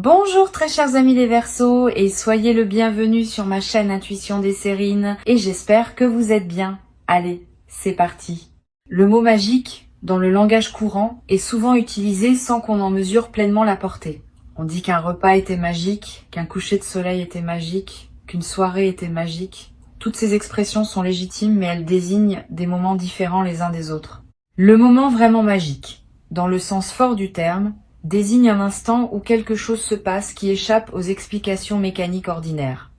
Bonjour très chers amis les Verseaux et soyez le bienvenu sur ma chaîne Intuition des Sérines et j'espère que vous êtes bien. Allez, c'est parti. Le mot magique, dans le langage courant, est souvent utilisé sans qu'on en mesure pleinement la portée. On dit qu'un repas était magique, qu'un coucher de soleil était magique, qu'une soirée était magique. Toutes ces expressions sont légitimes mais elles désignent des moments différents les uns des autres. Le moment vraiment magique, dans le sens fort du terme, désigne un instant où quelque chose se passe qui échappe aux explications mécaniques ordinaires.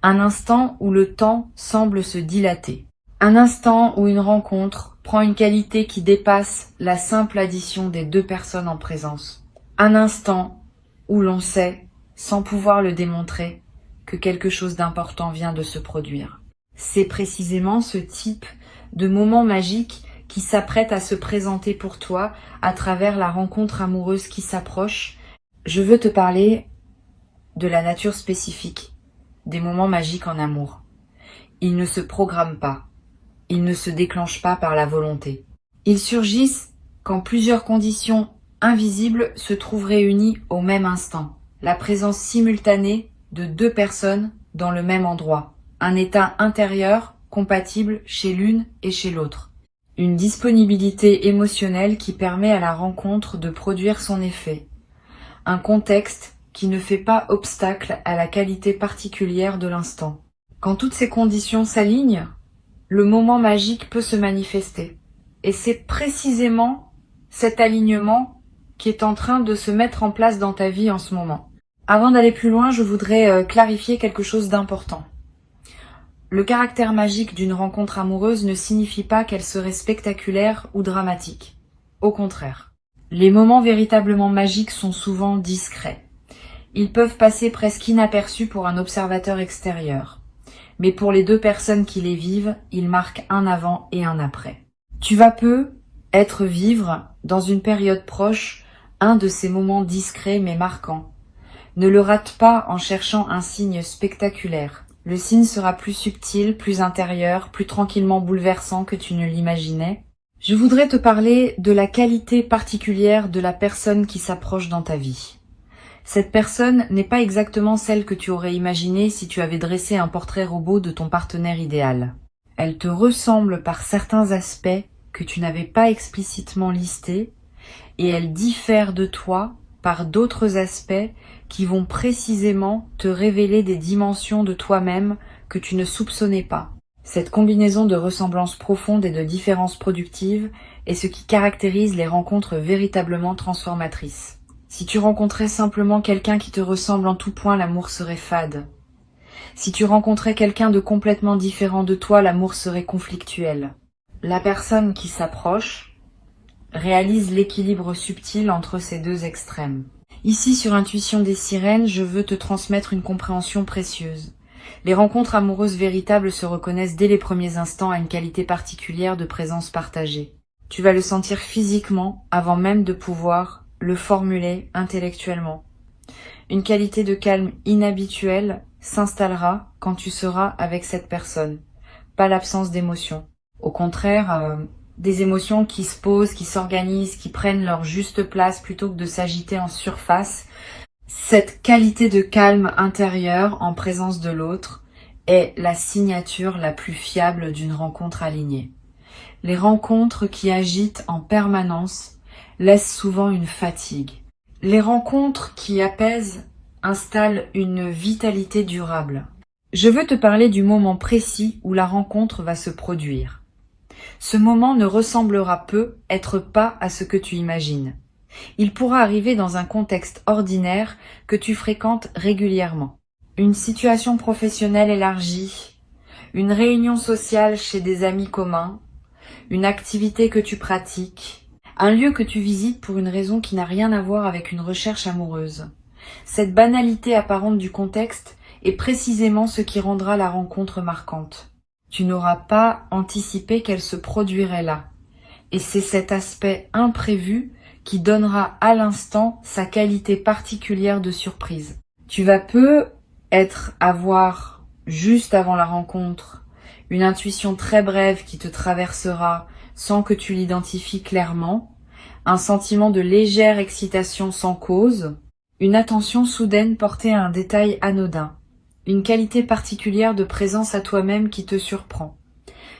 Un instant où le temps semble se dilater. Un instant où une rencontre prend une qualité qui dépasse la simple addition des deux personnes en présence. Un instant où l'on sait, sans pouvoir le démontrer, que quelque chose d'important vient de se produire. C'est précisément ce type de moment magique qui s'apprête à se présenter pour toi à travers la rencontre amoureuse qui s'approche. Je veux te parler de la nature spécifique des moments magiques en amour. Ils ne se programment pas, ils ne se déclenchent pas par la volonté. Ils surgissent quand plusieurs conditions invisibles se trouvent réunies au même instant. La présence simultanée de deux personnes dans le même endroit. Un état intérieur compatible chez l'une et chez l'autre. Une disponibilité émotionnelle qui permet à la rencontre de produire son effet. Un contexte qui ne fait pas obstacle à la qualité particulière de l'instant. Quand toutes ces conditions s'alignent, le moment magique peut se manifester. Et c'est précisément cet alignement qui est en train de se mettre en place dans ta vie en ce moment. Avant d'aller plus loin, je voudrais clarifier quelque chose d'important. Le caractère magique d'une rencontre amoureuse ne signifie pas qu'elle serait spectaculaire ou dramatique. Au contraire. Les moments véritablement magiques sont souvent discrets. Ils peuvent passer presque inaperçus pour un observateur extérieur. Mais pour les deux personnes qui les vivent, ils marquent un avant et un après. Tu vas vivre, dans une période proche, un de ces moments discrets mais marquants. Ne le rate pas en cherchant un signe spectaculaire. Le signe sera plus subtil, plus intérieur, plus tranquillement bouleversant que tu ne l'imaginais. Je voudrais te parler de la qualité particulière de la personne qui s'approche dans ta vie. Cette personne n'est pas exactement celle que tu aurais imaginée si tu avais dressé un portrait robot de ton partenaire idéal. Elle te ressemble par certains aspects que tu n'avais pas explicitement listés et elle diffère de toi par d'autres aspects qui vont précisément te révéler des dimensions de toi-même que tu ne soupçonnais pas. Cette combinaison de ressemblances profondes et de différences productives est ce qui caractérise les rencontres véritablement transformatrices. Si tu rencontrais simplement quelqu'un qui te ressemble en tout point, l'amour serait fade. Si tu rencontrais quelqu'un de complètement différent de toi, l'amour serait conflictuel. La personne qui s'approche réalise l'équilibre subtil entre ces deux extrêmes. Ici, sur Intuition des Sirènes, je veux te transmettre une compréhension précieuse. Les rencontres amoureuses véritables se reconnaissent dès les premiers instants à une qualité particulière de présence partagée. Tu vas le sentir physiquement avant même de pouvoir le formuler intellectuellement. Une qualité de calme inhabituelle s'installera quand tu seras avec cette personne, pas l'absence d'émotion. Au contraire, des émotions qui se posent, qui s'organisent, qui prennent leur juste place plutôt que de s'agiter en surface. Cette qualité de calme intérieur en présence de l'autre est la signature la plus fiable d'une rencontre alignée. Les rencontres qui agitent en permanence laissent souvent une fatigue. Les rencontres qui apaisent installent une vitalité durable. Je veux te parler du moment précis où la rencontre va se produire. Ce moment ne ressemblera être pas à ce que tu imagines. Il pourra arriver dans un contexte ordinaire que tu fréquentes régulièrement. Une situation professionnelle élargie, une réunion sociale chez des amis communs, une activité que tu pratiques, un lieu que tu visites pour une raison qui n'a rien à voir avec une recherche amoureuse. Cette banalité apparente du contexte est précisément ce qui rendra la rencontre marquante. Tu n'auras pas anticipé qu'elle se produirait là. Et c'est cet aspect imprévu qui donnera à l'instant sa qualité particulière de surprise. Tu vas avoir, juste avant la rencontre, une intuition très brève qui te traversera sans que tu l'identifies clairement, un sentiment de légère excitation sans cause, Une attention soudaine portée à un détail anodin. Une qualité particulière de présence à toi-même qui te surprend.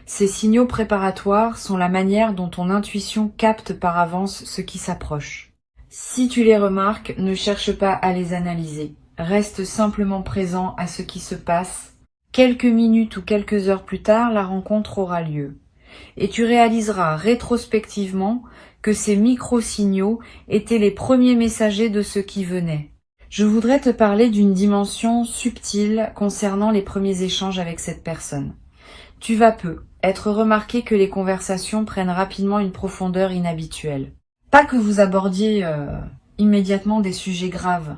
Ces signaux préparatoires sont la manière dont ton intuition capte par avance ce qui s'approche. Si tu les remarques, ne cherche pas à les analyser. Reste simplement présent à ce qui se passe. Quelques minutes ou quelques heures plus tard, la rencontre aura lieu. Et tu réaliseras rétrospectivement que ces micro-signaux étaient les premiers messagers de ce qui venait. Je voudrais te parler d'une dimension subtile concernant les premiers échanges avec cette personne. Tu vas peu être remarqué que les conversations prennent rapidement une profondeur inhabituelle. Pas que vous abordiez immédiatement des sujets graves,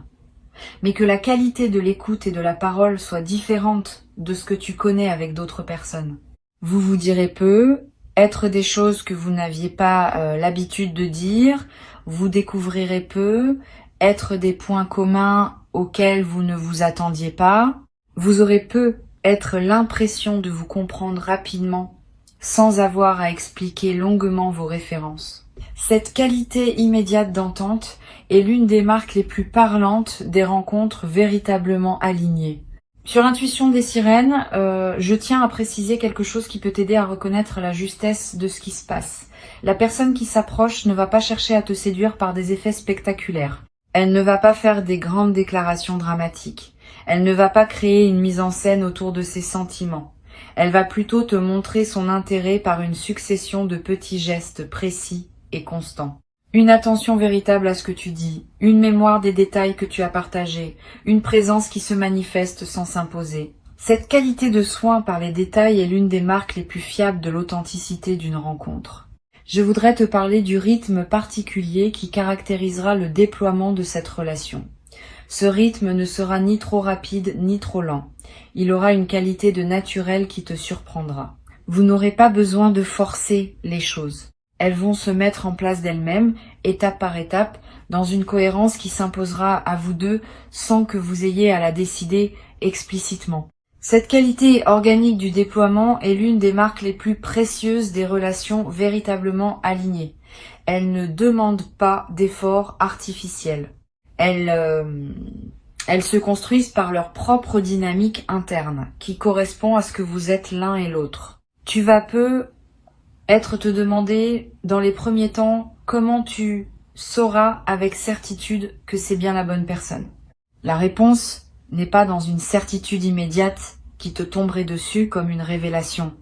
mais que la qualité de l'écoute et de la parole soit différente de ce que tu connais avec d'autres personnes. Vous vous direz peu, être des choses que vous n'aviez pas l'habitude de dire, vous découvrirez peu, être des points communs auxquels vous ne vous attendiez pas, vous aurez peu être l'impression de vous comprendre rapidement sans avoir à expliquer longuement vos références. Cette qualité immédiate d'entente est l'une des marques les plus parlantes des rencontres véritablement alignées. Sur l'intuition des sirènes, je tiens à préciser quelque chose qui peut t'aider à reconnaître la justesse de ce qui se passe. La personne qui s'approche ne va pas chercher à te séduire par des effets spectaculaires. Elle ne va pas faire des grandes déclarations dramatiques. Elle ne va pas créer une mise en scène autour de ses sentiments. Elle va plutôt te montrer son intérêt par une succession de petits gestes précis et constants. Une attention véritable à ce que tu dis, une mémoire des détails que tu as partagés, une présence qui se manifeste sans s'imposer. Cette qualité de soin par les détails est l'une des marques les plus fiables de l'authenticité d'une rencontre. Je voudrais te parler du rythme particulier qui caractérisera le déploiement de cette relation. Ce rythme ne sera ni trop rapide ni trop lent. Il aura une qualité de naturel qui te surprendra. Vous n'aurez pas besoin de forcer les choses. Elles vont se mettre en place d'elles-mêmes, étape par étape, dans une cohérence qui s'imposera à vous deux sans que vous ayez à la décider explicitement. Cette qualité organique du déploiement est l'une des marques les plus précieuses des relations véritablement alignées. Elle ne demande pas d'efforts artificiels. Elles se construisent par leur propre dynamique interne, qui correspond à ce que vous êtes l'un et l'autre. Tu vas peu être te demander, dans les premiers temps, comment tu sauras avec certitude que c'est bien la bonne personne. La réponse n'est pas dans une certitude immédiate qui te tomberait dessus comme une révélation.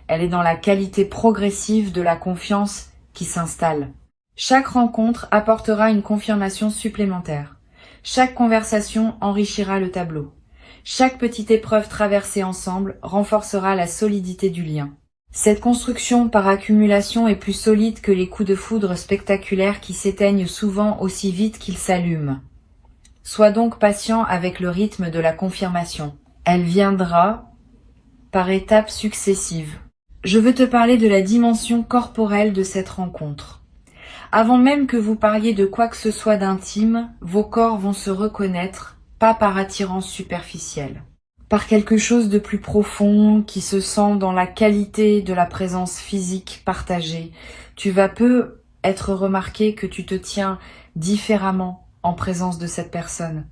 Elle est dans la qualité progressive de la confiance qui s'installe. Chaque rencontre apportera une confirmation supplémentaire. Chaque conversation enrichira le tableau. Chaque petite épreuve traversée ensemble renforcera la solidité du lien. Cette construction par accumulation est plus solide que les coups de foudre spectaculaires qui s'éteignent souvent aussi vite qu'ils s'allument. Sois donc patient avec le rythme de la confirmation. Elle viendra par étapes successives. Je veux te parler de la dimension corporelle de cette rencontre. Avant même que vous parliez de quoi que ce soit d'intime, vos corps vont se reconnaître, pas par attirance superficielle. Par quelque chose de plus profond qui se sent dans la qualité de la présence physique partagée. Tu vas peu être remarqué que tu te tiens différemment en présence de cette personne,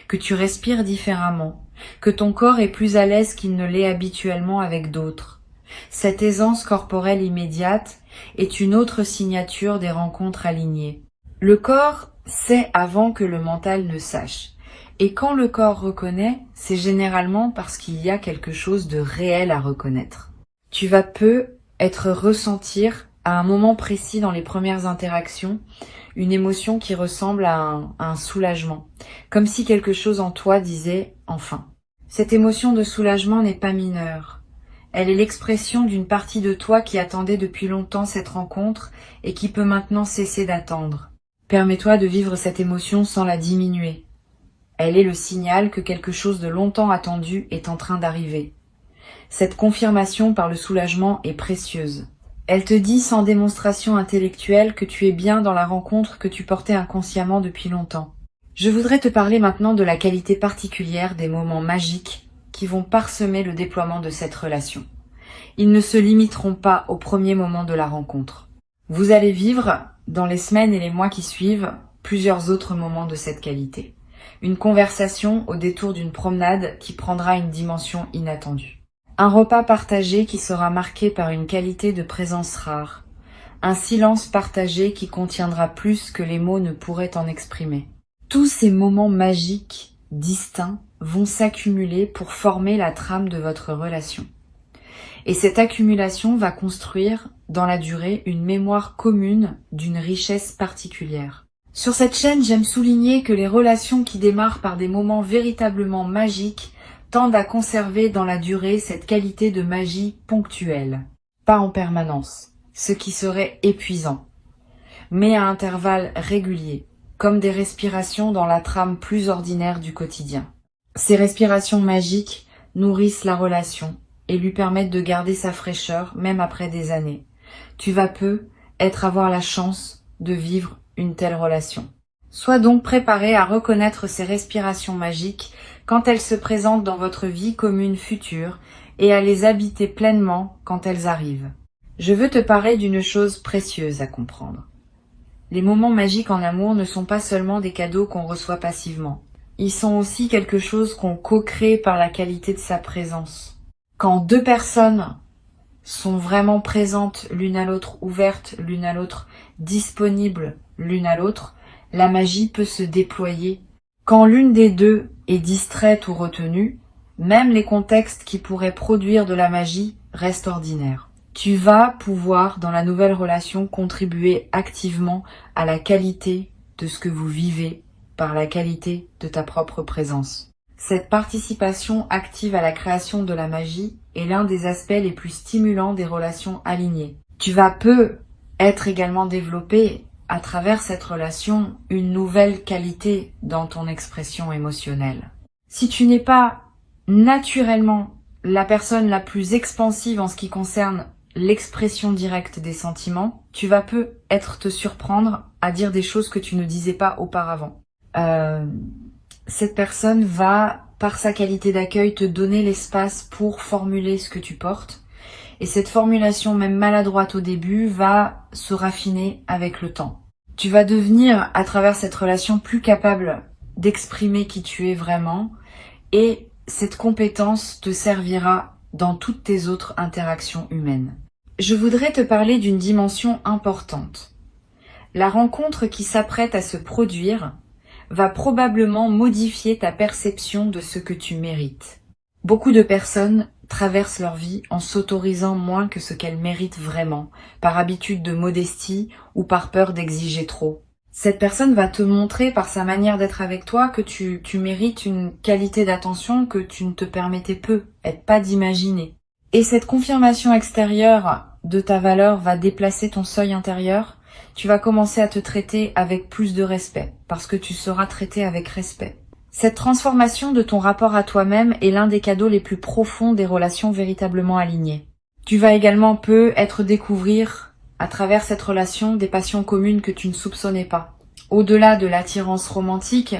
que tu respires différemment, que ton corps est plus à l'aise qu'il ne l'est habituellement avec d'autres. Cette aisance corporelle immédiate est une autre signature des rencontres alignées. Le corps sait avant que le mental ne sache. Et quand le corps reconnaît, c'est généralement parce qu'il y a quelque chose de réel à reconnaître. Tu vas peu être ressentir à un moment précis dans les premières interactions une émotion qui ressemble à un soulagement, comme si quelque chose en toi disait « enfin ». Cette émotion de soulagement n'est pas mineure. Elle est l'expression d'une partie de toi qui attendait depuis longtemps cette rencontre et qui peut maintenant cesser d'attendre. Permets-toi de vivre cette émotion sans la diminuer. Elle est le signal que quelque chose de longtemps attendu est en train d'arriver. Cette confirmation par le soulagement est précieuse. Elle te dit sans démonstration intellectuelle que tu es bien dans la rencontre que tu portais inconsciemment depuis longtemps. Je voudrais te parler maintenant de la qualité particulière des moments magiques qui vont parsemer le déploiement de cette relation. Ils ne se limiteront pas au premier moment de la rencontre. Vous allez vivre, dans les semaines et les mois qui suivent, plusieurs autres moments de cette qualité. une conversation au détour d'une promenade qui prendra une dimension inattendue. Un repas partagé qui sera marqué par une qualité de présence rare. Un silence partagé qui contiendra plus que les mots ne pourraient en exprimer. Tous ces moments magiques, distincts, vont s'accumuler pour former la trame de votre relation. Et cette accumulation va construire, dans la durée, une mémoire commune d'une richesse particulière. Sur cette chaîne, j'aime souligner que les relations qui démarrent par des moments véritablement magiques tendent à conserver dans la durée cette qualité de magie ponctuelle, pas en permanence, ce qui serait épuisant, mais à intervalles réguliers, comme des respirations dans la trame plus ordinaire du quotidien. Ces respirations magiques nourrissent la relation et lui permettent de garder sa fraîcheur même après des années. Tu vas peu avoir la chance de vivre une telle relation. Sois donc préparé à reconnaître ces respirations magiques quand elles se présentent dans votre vie commune future et à les habiter pleinement quand elles arrivent. Je veux te parler d'une chose précieuse à comprendre. Les moments magiques en amour ne sont pas seulement des cadeaux qu'on reçoit passivement. Ils sont aussi quelque chose qu'on co-crée par la qualité de sa présence. Quand deux personnes sont vraiment présentes l'une à l'autre, ouvertes l'une à l'autre, disponibles l'une à l'autre, la magie peut se déployer. Quand l'une des deux est distraite ou retenue, même les contextes qui pourraient produire de la magie restent ordinaires. Tu vas pouvoir, dans la nouvelle relation, contribuer activement à la qualité de ce que vous vivez par la qualité de ta propre présence. Cette participation active à la création de la magie est l'un des aspects les plus stimulants des relations alignées. Tu vas peu être également développé à travers cette relation une nouvelle qualité dans ton expression émotionnelle. Si tu n'es pas naturellement la personne la plus expansive en ce qui concerne l'expression directe des sentiments, tu vas peu te surprendre à dire des choses que tu ne disais pas auparavant. Cette personne va, par sa qualité d'accueil, te donner l'espace pour formuler ce que tu portes. Et cette formulation, même maladroite au début, va se raffiner avec le temps. Tu vas devenir, à travers cette relation, plus capable d'exprimer qui tu es vraiment. Et cette compétence te servira dans toutes tes autres interactions humaines. Je voudrais te parler d'une dimension importante. La rencontre qui s'apprête à se produire va probablement modifier ta perception de ce que tu mérites. Beaucoup de personnes traversent leur vie en s'autorisant moins que ce qu'elles méritent vraiment, par habitude de modestie ou par peur d'exiger trop. Cette personne va te montrer par sa manière d'être avec toi que tu mérites une qualité d'attention que tu ne te permettais peu, pas d'imaginer. Et cette confirmation extérieure de ta valeur va déplacer ton seuil intérieur. Tu vas commencer à te traiter avec plus de respect, parce que tu seras traité avec respect. Cette transformation de ton rapport à toi-même est l'un des cadeaux les plus profonds des relations véritablement alignées. Tu vas également découvrir, à travers cette relation, des passions communes que tu ne soupçonnais pas. Au-delà de l'attirance romantique,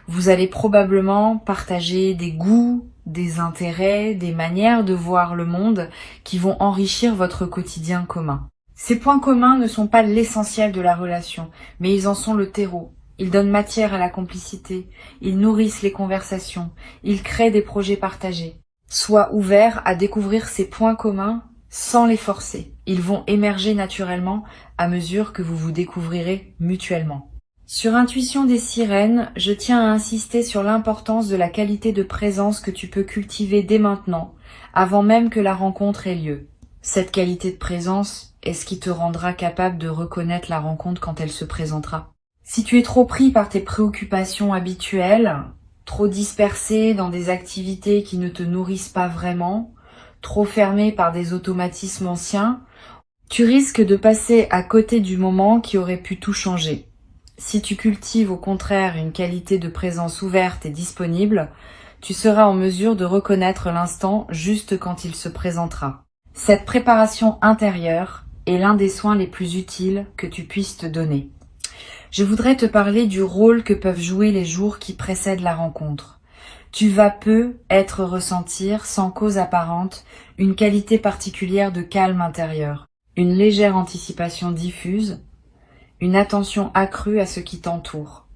vous allez probablement partager des goûts, des intérêts, des manières de voir le monde qui vont enrichir votre quotidien commun. Ces points communs ne sont pas l'essentiel de la relation, mais ils en sont le terreau. Ils donnent matière à la complicité, ils nourrissent les conversations, ils créent des projets partagés. Sois ouvert à découvrir ces points communs sans les forcer. Ils vont émerger naturellement à mesure que vous vous découvrirez mutuellement. Sur Intuition des sirènes, je tiens à insister sur l'importance de la qualité de présence que tu peux cultiver dès maintenant, avant même que la rencontre ait lieu. Cette qualité de présence est ce qui te rendra capable de reconnaître la rencontre quand elle se présentera. Si tu es trop pris par tes préoccupations habituelles, trop dispersé dans des activités qui ne te nourrissent pas vraiment, trop fermé par des automatismes anciens, tu risques de passer à côté du moment qui aurait pu tout changer. Si tu cultives au contraire une qualité de présence ouverte et disponible, tu seras en mesure de reconnaître l'instant juste quand il se présentera. Cette préparation intérieure est l'un des soins les plus utiles que tu puisses te donner. Je voudrais te parler du rôle que peuvent jouer les jours qui précèdent la rencontre. Tu vas ressentir, sans cause apparente, une qualité particulière de calme intérieur, une légère anticipation diffuse, une attention accrue à ce qui t'entoure.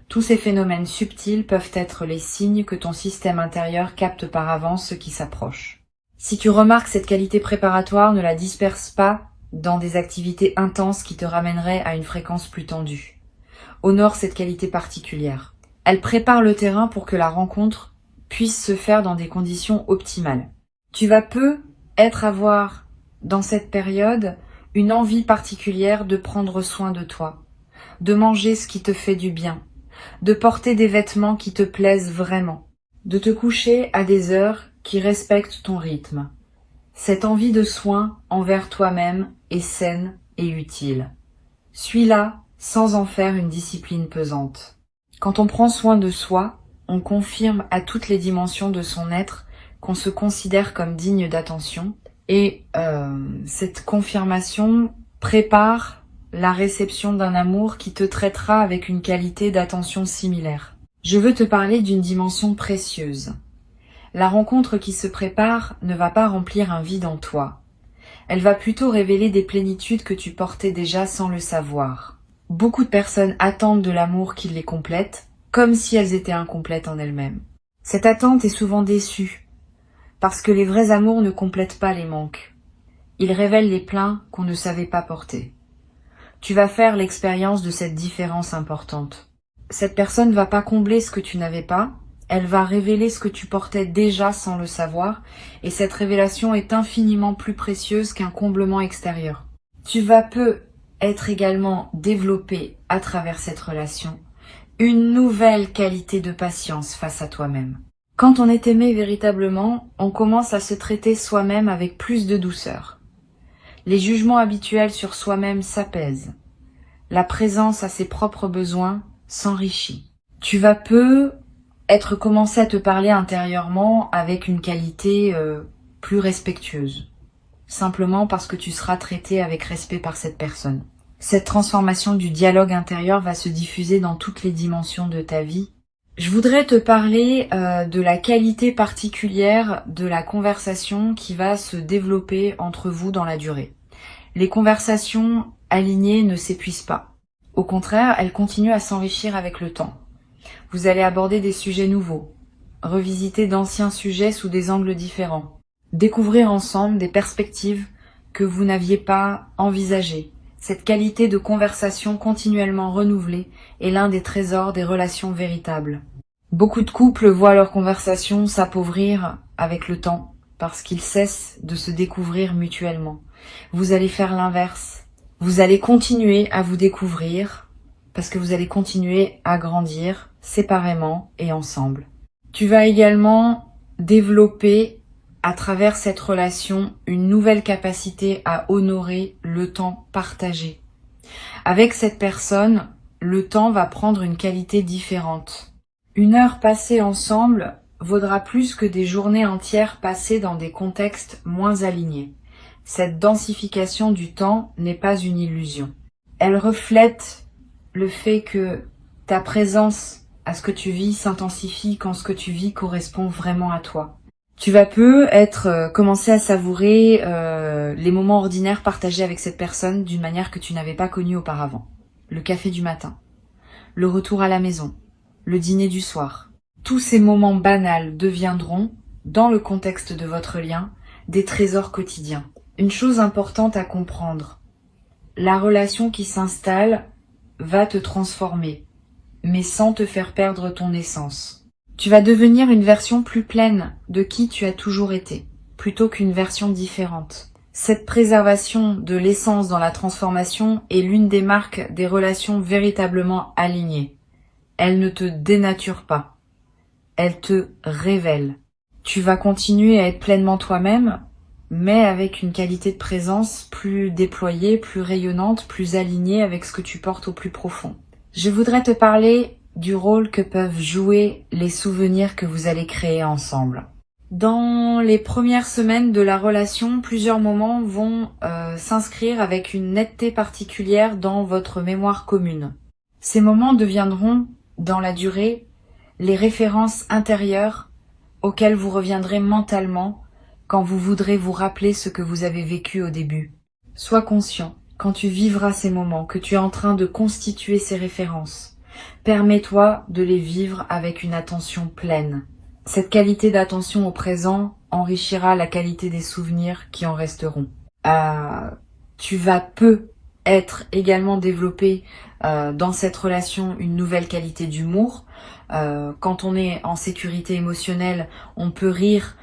Tous ces phénomènes subtils peuvent être les signes que ton système intérieur capte par avance ce qui s'approche. Si tu remarques cette qualité préparatoire, ne la disperse pas dans des activités intenses qui te ramèneraient à une fréquence plus tendue. Honore cette qualité particulière. Elle prépare le terrain pour que la rencontre puisse se faire dans des conditions optimales. Tu vas avoir dans cette période une envie particulière de prendre soin de toi, de manger ce qui te fait du bien, de porter des vêtements qui te plaisent vraiment, de te coucher à des heures qui respectent ton rythme. Cette envie de soin envers toi-même est saine et utile. Suis-la sans en faire une discipline pesante. Quand on prend soin de soi, on confirme à toutes les dimensions de son être qu'on se considère comme digne d'attention et cette confirmation prépare la réception d'un amour qui te traitera avec une qualité d'attention similaire. Je veux te parler d'une dimension précieuse. La rencontre qui se prépare ne va pas remplir un vide en toi. Elle va plutôt révéler des plénitudes que tu portais déjà sans le savoir. Beaucoup de personnes attendent de l'amour qui les complète, comme si elles étaient incomplètes en elles-mêmes. Cette attente est souvent déçue, parce que les vrais amours ne complètent pas les manques. Ils révèlent les pleins qu'on ne savait pas porter. Tu vas faire l'expérience de cette différence importante. Cette personne ne va pas combler ce que tu n'avais pas, elle va révéler ce que tu portais déjà sans le savoir, et cette révélation est infiniment plus précieuse qu'un comblement extérieur. Tu vas être également développé à travers cette relation une nouvelle qualité de patience face à toi-même. Quand on est aimé véritablement, on commence à se traiter soi-même avec plus de douceur. Les jugements habituels sur soi-même s'apaisent. La présence à ses propres besoins s'enrichit. Tu vas commencer à te parler intérieurement avec une qualité plus respectueuse. Simplement parce que tu seras traité avec respect par cette personne. Cette transformation du dialogue intérieur va se diffuser dans toutes les dimensions de ta vie. Je voudrais te parler de la qualité particulière de la conversation qui va se développer entre vous dans la durée. Les conversations alignées ne s'épuisent pas. Au contraire, elles continuent à s'enrichir avec le temps. Vous allez aborder des sujets nouveaux, revisiter d'anciens sujets sous des angles différents, découvrir ensemble des perspectives que vous n'aviez pas envisagées. Cette qualité de conversation continuellement renouvelée est l'un des trésors des relations véritables. Beaucoup de couples voient leur conversation s'appauvrir avec le temps parce qu'ils cessent de se découvrir mutuellement. Vous allez faire l'inverse. Vous allez continuer à vous découvrir parce que vous allez continuer à grandir séparément et ensemble. Tu vas également développer à travers cette relation une nouvelle capacité à honorer le temps partagé. Avec cette personne, le temps va prendre une qualité différente. Une heure passée ensemble vaudra plus que des journées entières passées dans des contextes moins alignés. Cette densification du temps n'est pas une illusion. Elle reflète le fait que ta présence à ce que tu vis s'intensifie quand ce que tu vis correspond vraiment à toi. Tu vas commencer à savourer les moments ordinaires partagés avec cette personne d'une manière que tu n'avais pas connue auparavant. Le café du matin, le retour à la maison, le dîner du soir. Tous ces moments banals deviendront, dans le contexte de votre lien, des trésors quotidiens. Une chose importante à comprendre, la relation qui s'installe va te transformer, mais sans te faire perdre ton essence. Tu vas devenir une version plus pleine de qui tu as toujours été, plutôt qu'une version différente. Cette préservation de l'essence dans la transformation est l'une des marques des relations véritablement alignées. Elle ne te dénature pas, elle te révèle. Tu vas continuer à être pleinement toi-même, mais avec une qualité de présence plus déployée, plus rayonnante, plus alignée avec ce que tu portes au plus profond. Je voudrais te parler du rôle que peuvent jouer les souvenirs que vous allez créer ensemble. Dans les premières semaines de la relation, plusieurs moments vont s'inscrire avec une netteté particulière dans votre mémoire commune. Ces moments deviendront, dans la durée, les références intérieures auxquelles vous reviendrez mentalement quand vous voudrez vous rappeler ce que vous avez vécu au début. Sois conscient, quand tu vivras ces moments, que tu es en train de constituer ces références. Permets-toi de les vivre avec une attention pleine. Cette qualité d'attention au présent enrichira la qualité des souvenirs qui en resteront. Tu vas être également développé dans cette relation une nouvelle qualité d'humour. Quand on est en sécurité émotionnelle, on peut rire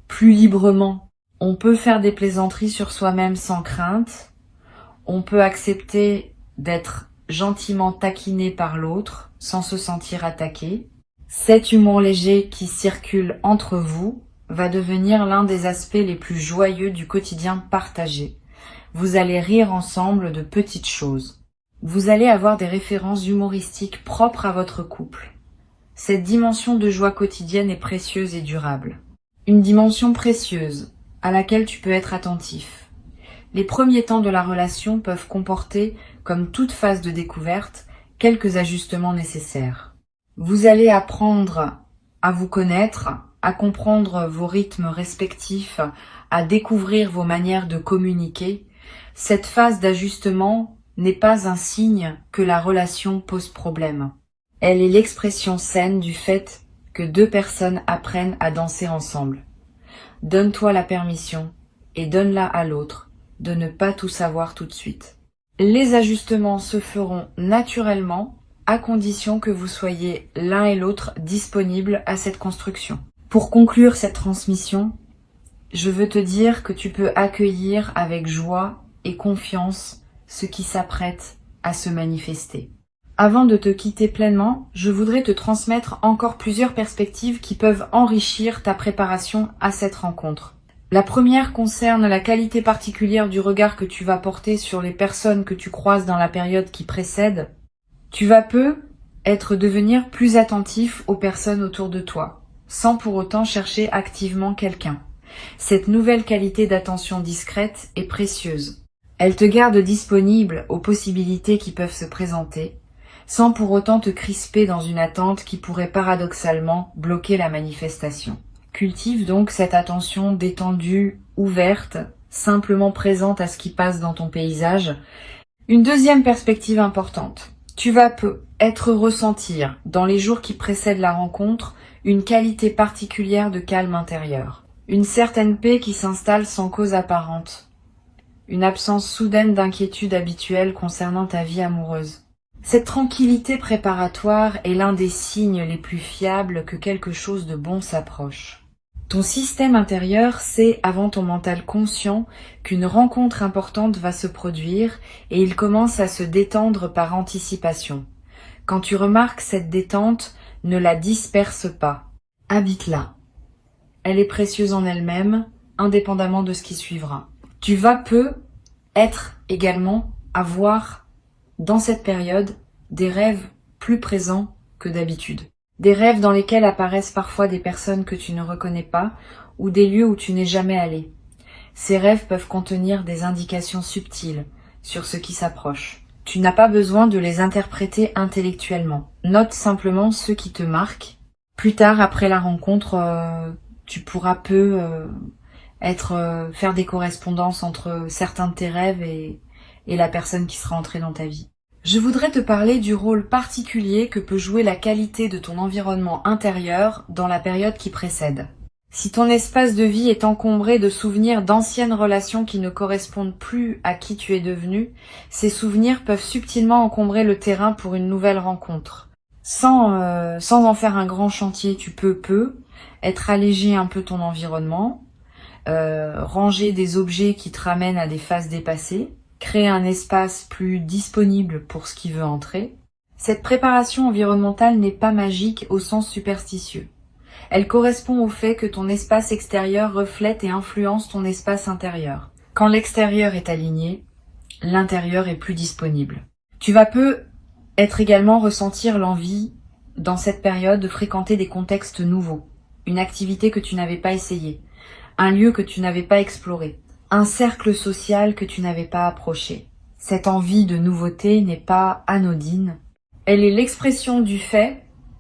plus librement. On peut faire des plaisanteries sur soi-même sans crainte. On peut accepter d'être gentiment taquiné par l'autre sans se sentir attaqué. Cet humour léger qui circule entre vous va devenir l'un des aspects les plus joyeux du quotidien partagé. Vous allez rire ensemble de petites choses. Vous allez avoir des références humoristiques propres à votre couple. Cette dimension de joie quotidienne est précieuse et durable. Une dimension précieuse à laquelle tu peux être attentif. Les premiers temps de la relation peuvent comporter, comme toute phase de découverte, quelques ajustements nécessaires. Vous allez apprendre à vous connaître, à comprendre vos rythmes respectifs, à découvrir vos manières de communiquer. Cette phase d'ajustement n'est pas un signe que la relation pose problème. Elle est l'expression saine du fait que deux personnes apprennent à danser ensemble. Donne-toi la permission et donne-la à l'autre de ne pas tout savoir tout de suite. Les ajustements se feront naturellement à condition que vous soyez l'un et l'autre disponibles à cette construction. Pour conclure cette transmission, je veux te dire que tu peux accueillir avec joie et confiance ce qui s'apprête à se manifester. Avant de te quitter pleinement, je voudrais te transmettre encore plusieurs perspectives qui peuvent enrichir ta préparation à cette rencontre. La première concerne la qualité particulière du regard que tu vas porter sur les personnes que tu croises dans la période qui précède. Tu vas devenir plus attentif aux personnes autour de toi, sans pour autant chercher activement quelqu'un. Cette nouvelle qualité d'attention discrète est précieuse. Elle te garde disponible aux possibilités qui peuvent se présenter, sans pour autant te crisper dans une attente qui pourrait paradoxalement bloquer la manifestation. Cultive donc cette attention détendue, ouverte, simplement présente à ce qui passe dans ton paysage. Une deuxième perspective importante. Tu vas ressentir, dans les jours qui précèdent la rencontre, une qualité particulière de calme intérieur. Une certaine paix qui s'installe sans cause apparente. Une absence soudaine d'inquiétude habituelle concernant ta vie amoureuse. Cette tranquillité préparatoire est l'un des signes les plus fiables que quelque chose de bon s'approche. Ton système intérieur sait avant ton mental conscient qu'une rencontre importante va se produire et il commence à se détendre par anticipation. Quand tu remarques cette détente, ne la disperse pas. Habite-la. Elle est précieuse en elle-même, indépendamment de ce qui suivra. Tu vas avoir dans cette période des rêves plus présents que d'habitude. Des rêves dans lesquels apparaissent parfois des personnes que tu ne reconnais pas ou des lieux où tu n'es jamais allé. Ces rêves peuvent contenir des indications subtiles sur ce qui s'approche. Tu n'as pas besoin de les interpréter intellectuellement. Note simplement ceux qui te marquent. Plus tard, après la rencontre, tu pourras faire des correspondances entre certains de tes rêves et la personne qui sera entrée dans ta vie. Je voudrais te parler du rôle particulier que peut jouer la qualité de ton environnement intérieur dans la période qui précède. Si ton espace de vie est encombré de souvenirs d'anciennes relations qui ne correspondent plus à qui tu es devenu, ces souvenirs peuvent subtilement encombrer le terrain pour une nouvelle rencontre. Sans en faire un grand chantier, tu peux alléger un peu ton environnement, ranger des objets qui te ramènent à des phases dépassées, créer un espace plus disponible pour ce qui veut entrer. Cette préparation environnementale n'est pas magique au sens superstitieux. Elle correspond au fait que ton espace extérieur reflète et influence ton espace intérieur. Quand l'extérieur est aligné, l'intérieur est plus disponible. Tu vas également ressentir l'envie, dans cette période, de fréquenter des contextes nouveaux, une activité que tu n'avais pas essayée, un lieu que tu n'avais pas exploré, un cercle social que tu n'avais pas approché. Cette envie de nouveauté n'est pas anodine. Elle est l'expression du fait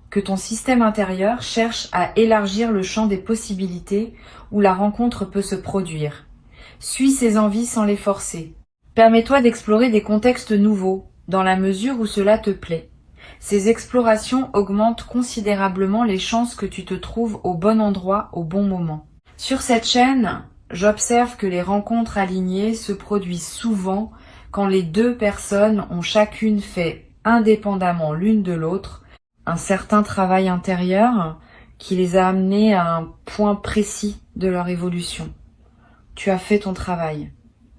que ton système intérieur cherche à élargir le champ des possibilités où la rencontre peut se produire. Suis ces envies sans les forcer. Permets-toi d'explorer des contextes nouveaux, dans la mesure où cela te plaît. Ces explorations augmentent considérablement les chances que tu te trouves au bon endroit au bon moment. Sur cette chaîne, j'observe que les rencontres alignées se produisent souvent quand les deux personnes ont chacune fait, indépendamment l'une de l'autre, un certain travail intérieur qui les a amenés à un point précis de leur évolution. Tu as fait ton travail.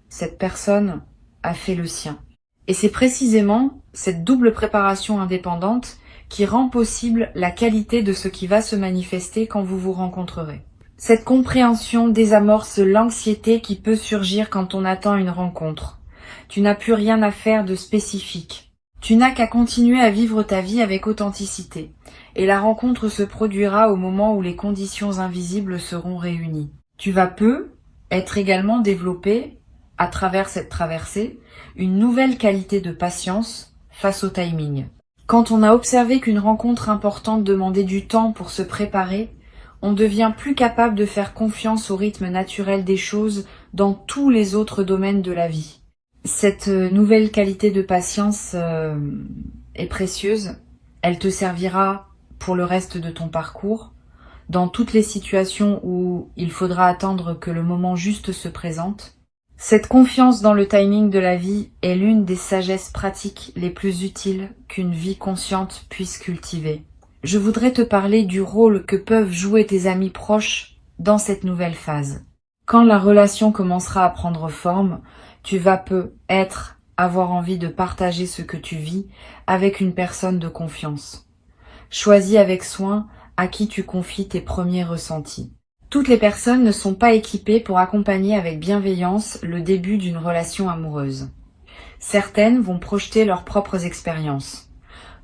Cette personne a fait le sien. Et c'est précisément cette double préparation indépendante qui rend possible la qualité de ce qui va se manifester quand vous vous rencontrerez. Cette compréhension désamorce l'anxiété qui peut surgir quand on attend une rencontre. Tu n'as plus rien à faire de spécifique. Tu n'as qu'à continuer à vivre ta vie avec authenticité. Et la rencontre se produira au moment où les conditions invisibles seront réunies. Tu vas être également développé, à travers cette traversée, une nouvelle qualité de patience face au timing. Quand on a observé qu'une rencontre importante demandait du temps pour se préparer, on devient plus capable de faire confiance au rythme naturel des choses dans tous les autres domaines de la vie. Cette nouvelle qualité de patience est précieuse. Elle te servira pour le reste de ton parcours, dans toutes les situations où il faudra attendre que le moment juste se présente. Cette confiance dans le timing de la vie est l'une des sagesses pratiques les plus utiles qu'une vie consciente puisse cultiver. Je voudrais te parler du rôle que peuvent jouer tes amis proches dans cette nouvelle phase. Quand la relation commencera à prendre forme, tu vas avoir envie de partager ce que tu vis avec une personne de confiance. Choisis avec soin à qui tu confies tes premiers ressentis. Toutes les personnes ne sont pas équipées pour accompagner avec bienveillance le début d'une relation amoureuse. Certaines vont projeter leurs propres expériences.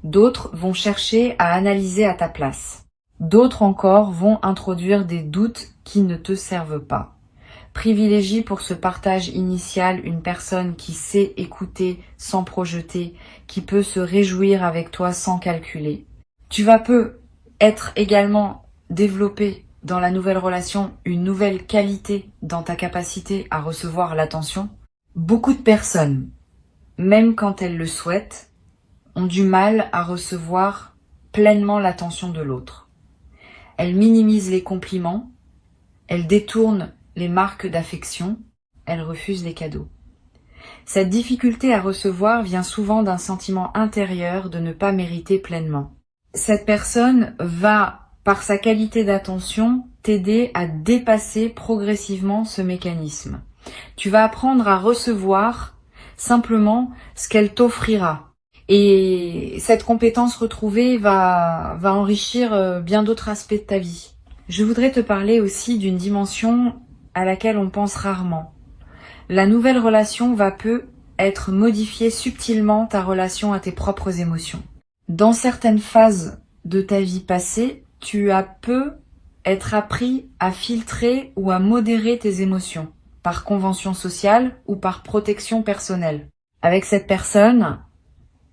D'autres vont chercher à analyser à ta place. D'autres encore vont introduire des doutes qui ne te servent pas. Privilégie pour ce partage initial une personne qui sait écouter sans projeter, qui peut se réjouir avec toi sans calculer. Tu vas être également développé dans la nouvelle relation une nouvelle qualité dans ta capacité à recevoir l'attention. Beaucoup de personnes, même quand elles le souhaitent, ont du mal à recevoir pleinement l'attention de l'autre. Elles minimisent les compliments, elles détournent les marques d'affection, elles refusent les cadeaux. Cette difficulté à recevoir vient souvent d'un sentiment intérieur de ne pas mériter pleinement. Cette personne va, par sa qualité d'attention, t'aider à dépasser progressivement ce mécanisme. Tu vas apprendre à recevoir simplement ce qu'elle t'offrira. Et cette compétence retrouvée va enrichir bien d'autres aspects de ta vie. Je voudrais te parler aussi d'une dimension à laquelle on pense rarement. La nouvelle relation va être modifier subtilement ta relation à tes propres émotions. Dans certaines phases de ta vie passée, tu as être appris à filtrer ou à modérer tes émotions, par convention sociale ou par protection personnelle. Avec cette personne,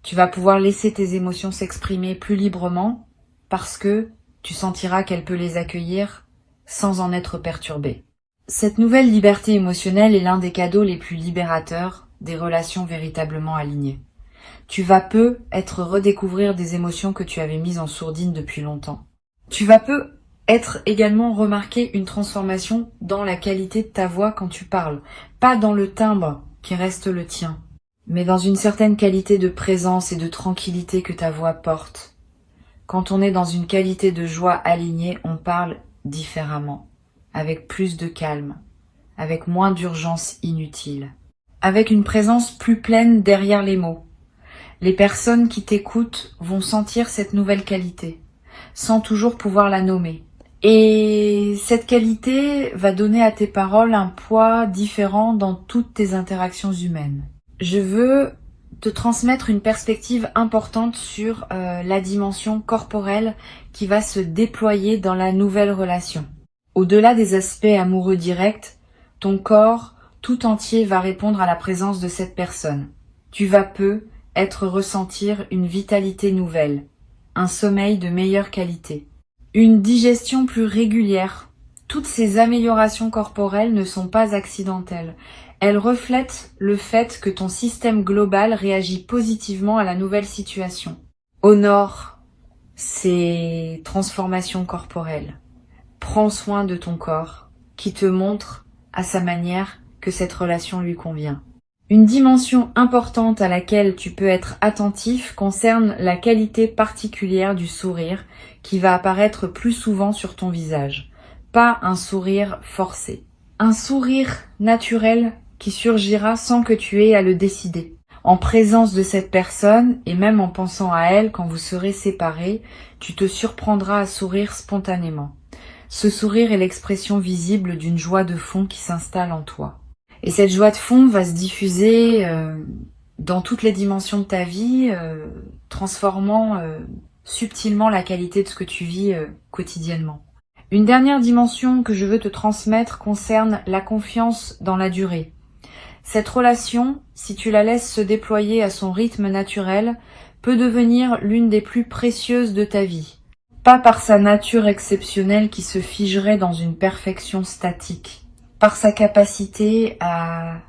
tu vas pouvoir laisser tes émotions s'exprimer plus librement parce que tu sentiras qu'elle peut les accueillir sans en être perturbée. Cette nouvelle liberté émotionnelle est l'un des cadeaux les plus libérateurs des relations véritablement alignées. Tu vas être redécouvrir des émotions que tu avais mises en sourdine depuis longtemps. Tu vas être également remarquer une transformation dans la qualité de ta voix quand tu parles, pas dans le timbre qui reste le tien, mais dans une certaine qualité de présence et de tranquillité que ta voix porte. Quand on est dans une qualité de joie alignée, on parle différemment, avec plus de calme, avec moins d'urgence inutile, avec une présence plus pleine derrière les mots. Les personnes qui t'écoutent vont sentir cette nouvelle qualité, sans toujours pouvoir la nommer. Et cette qualité va donner à tes paroles un poids différent dans toutes tes interactions humaines. Je veux te transmettre une perspective importante sur la dimension corporelle qui va se déployer dans la nouvelle relation. Au-delà des aspects amoureux directs, ton corps tout entier va répondre à la présence de cette personne. Tu vas ressentir une vitalité nouvelle, un sommeil de meilleure qualité, une digestion plus régulière. Toutes ces améliorations corporelles ne sont pas accidentelles. Elles reflètent le fait que ton système global réagit positivement à la nouvelle situation. Honore ces transformations corporelles. Prends soin de ton corps, qui te montre à sa manière que cette relation lui convient. Une dimension importante à laquelle tu peux être attentif concerne la qualité particulière du sourire qui va apparaître plus souvent sur ton visage. Pas un sourire forcé. Un sourire naturel qui surgira sans que tu aies à le décider. En présence de cette personne, et même en pensant à elle quand vous serez séparés, tu te surprendras à sourire spontanément. Ce sourire est l'expression visible d'une joie de fond qui s'installe en toi. Et cette joie de fond va se diffuser dans toutes les dimensions de ta vie, transformant subtilement la qualité de ce que tu vis quotidiennement. Une dernière dimension que je veux te transmettre concerne la confiance dans la durée. Cette relation, si tu la laisses se déployer à son rythme naturel, peut devenir l'une des plus précieuses de ta vie. Pas par sa nature exceptionnelle qui se figerait dans une perfection statique, par sa capacité à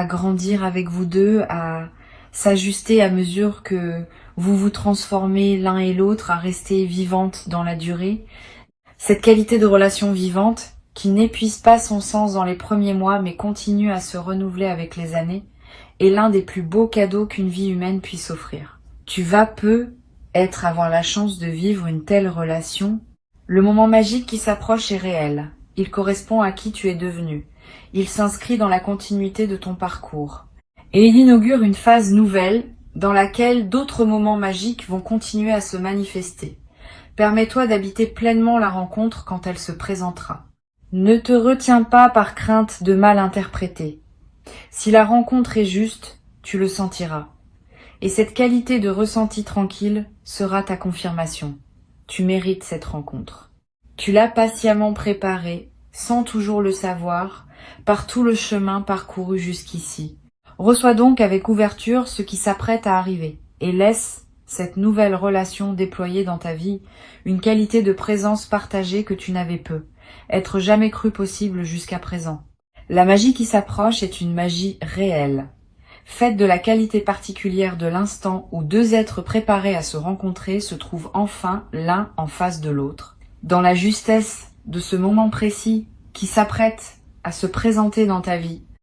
grandir avec vous deux, à s'ajuster à mesure que vous vous transformez l'un et l'autre, à rester vivante dans la durée. Cette qualité de relation vivante, qui n'épuise pas son sens dans les premiers mois mais continue à se renouveler avec les années, est l'un des plus beaux cadeaux qu'une vie humaine puisse offrir. Tu vas avoir la chance de vivre une telle relation. Le moment magique qui s'approche est réel. Il correspond à qui tu es devenu. Il s'inscrit dans la continuité de ton parcours. Et il inaugure une phase nouvelle dans laquelle d'autres moments magiques vont continuer à se manifester. Permets-toi d'habiter pleinement la rencontre quand elle se présentera. Ne te retiens pas par crainte de mal interpréter. Si la rencontre est juste, tu le sentiras. Et cette qualité de ressenti tranquille sera ta confirmation. Tu mérites cette rencontre. Tu l'as patiemment préparée, sans toujours le savoir, par tout le chemin parcouru jusqu'ici. Reçois donc avec ouverture ce qui s'apprête à arriver et laisse cette nouvelle relation déployer dans ta vie une qualité de présence partagée que tu n'avais peu, être jamais cru possible jusqu'à présent. La magie qui s'approche est une magie réelle, faite de la qualité particulière de l'instant où deux êtres préparés à se rencontrer se trouvent enfin l'un en face de l'autre. Dans la justesse de ce moment précis qui s'apprête à se présenter dans ta vie,